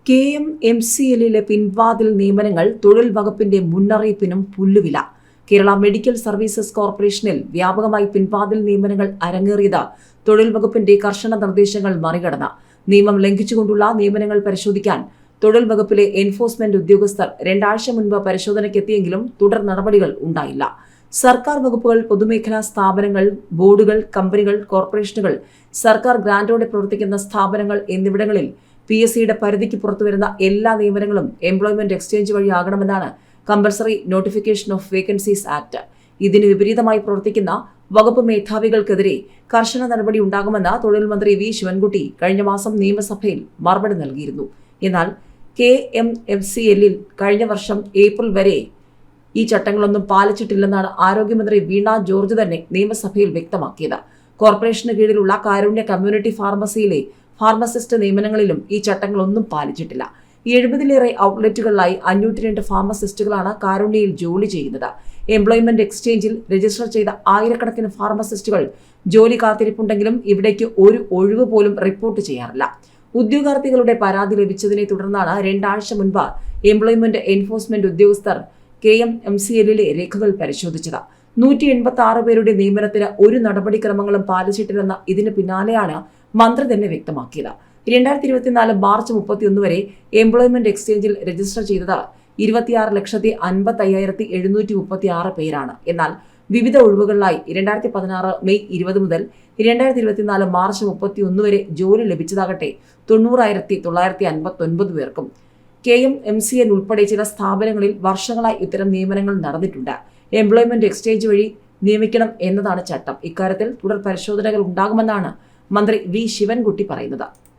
KMMCLലെ പിൻവാതിൽ നിയമനങ്ങൾ തൊഴിൽ വകുപ്പിന്റെ മുന്നറിയിപ്പിനും പുല്ലുവില. കേരള മെഡിക്കൽ സർവീസസ് കോർപ്പറേഷനിൽ വ്യാപകമായി പിൻവാതിൽ നിയമനങ്ങൾ അരങ്ങേറിയത് തൊഴിൽ വകുപ്പിന്റെ കർശന നിർദ്ദേശങ്ങൾ മറികടന്ന് നിയമം ലംഘിച്ചുകൊണ്ടുള്ള നിയമനങ്ങൾ പരിശോധിക്കാൻ തൊഴിൽ വകുപ്പിലെ എൻഫോഴ്സ്മെന്റ് ഉദ്യോഗസ്ഥർ 2 ആഴ്ച മുൻപ് പരിശോധനയ്ക്കെത്തിയെങ്കിലും തുടർ നടപടികൾ ഉണ്ടായില്ല. സർക്കാർ വകുപ്പുകൾ, പൊതുമേഖലാ സ്ഥാപനങ്ങൾ, ബോർഡുകൾ, കമ്പനികൾ, കോർപ്പറേഷനുകൾ, സർക്കാർ ഗ്രാന്റോടെ പ്രവർത്തിക്കുന്ന സ്ഥാപനങ്ങൾ എന്നിവിടങ്ങളിൽ PSCയുടെ പരിധിക്ക് പുറത്തുവരുന്ന എല്ലാ നിയമനങ്ങളും എംപ്ലോയ്മെന്റ് എക്സ്ചേഞ്ച് വഴിയാകണമെന്നാണ് compulsory notification of vacancies act. ഇതിന് വിപരീതമായി പ്രവർത്തിക്കുന്ന വകുപ്പ് മേധാവികൾക്കെതിരെ കർശന നടപടി ഉണ്ടാകുമെന്ന് തൊഴിൽ മന്ത്രി V. ശിവൻകുട്ടി കഴിഞ്ഞ മാസം നിയമസഭയിൽ മറുപടി നൽകിയിരുന്നു. എന്നാൽ KMFCLൽ കഴിഞ്ഞ വർഷം ഏപ്രിൽ വരെ ഈ ചട്ടങ്ങളൊന്നും പാലിച്ചിട്ടില്ലെന്നാണ് ആരോഗ്യമന്ത്രി വീണ ജോർജ് തന്നെ നിയമസഭയിൽ വ്യക്തമാക്കിയത്. കോർപ്പറേഷന് കീഴിലുള്ള കാരുണ്യ കമ്മ്യൂണിറ്റി ഫാർമസിയിലെ ഫാർമസിസ്റ്റ് നിയമനങ്ങളിലും ഈ ചട്ടങ്ങളൊന്നും പാലിച്ചിട്ടില്ല. 70ലേറെ ഔട്ട്ലെറ്റുകളിലായി 502 ഫാർമസിസ്റ്റുകളാണ് കാരുണ്യയിൽ ജോലി ചെയ്യുന്നത്. എംപ്ലോയ്മെന്റ് എക്സ്ചേഞ്ചിൽ രജിസ്റ്റർ ചെയ്ത ആയിരക്കണക്കിന് ഫാർമസിസ്റ്റുകൾ ജോലി കാത്തിരിപ്പുണ്ടെങ്കിലും ഇവിടേക്ക് ഒരു ഒഴിവ് പോലും റിപ്പോർട്ട് ചെയ്യാറില്ല. ഉദ്യോഗാർത്ഥികളുടെ പരാതി ലഭിച്ചതിനെ തുടർന്നാണ് 2 ആഴ്ച മുൻപ് എംപ്ലോയ്മെന്റ് എൻഫോഴ്സ്മെന്റ് ഉദ്യോഗസ്ഥർ KMMCLലെ രേഖകൾ പരിശോധിച്ചത്. 186 പേരുടെ നിയമനത്തിന് ഒരു നടപടിക്രമങ്ങളും പാലിച്ചിട്ടില്ലെന്ന ഇതിന് പിന്നാലെയാണ് മന്ത്രി തന്നെ വ്യക്തമാക്കിയത്. 2024 മാർച്ച് 31 വരെ എംപ്ലോയ്മെന്റ് എക്സ്ചേഞ്ചിൽ രജിസ്റ്റർ ചെയ്തത് 26,55,736 പേരാണ്. എന്നാൽ വിവിധ ഒഴിവുകളിലായി 2016 മെയ് 20 മുതൽ 2024 മാർച്ച് 31 വരെ ജോലി ലഭിച്ചതാകട്ടെ 90,959 പേർക്കും. KMMCL ഉൾപ്പെടെ ചില സ്ഥാപനങ്ങളിൽ വർഷങ്ങളായി ഇത്തരം നിയമനങ്ങൾ നടന്നിട്ടുണ്ട്. എംപ്ലോയ്മെന്റ് എക്സ്ചേഞ്ച് വഴി നിയമിക്കണം എന്നതാണ് ചട്ടം. ഇക്കാര്യത്തിൽ തുടർ പരിശോധനകൾ ഉണ്ടാകുമെന്നാണ് മന്ത്രി V. ശിവൻകുട്ടി പറയുന്നത്.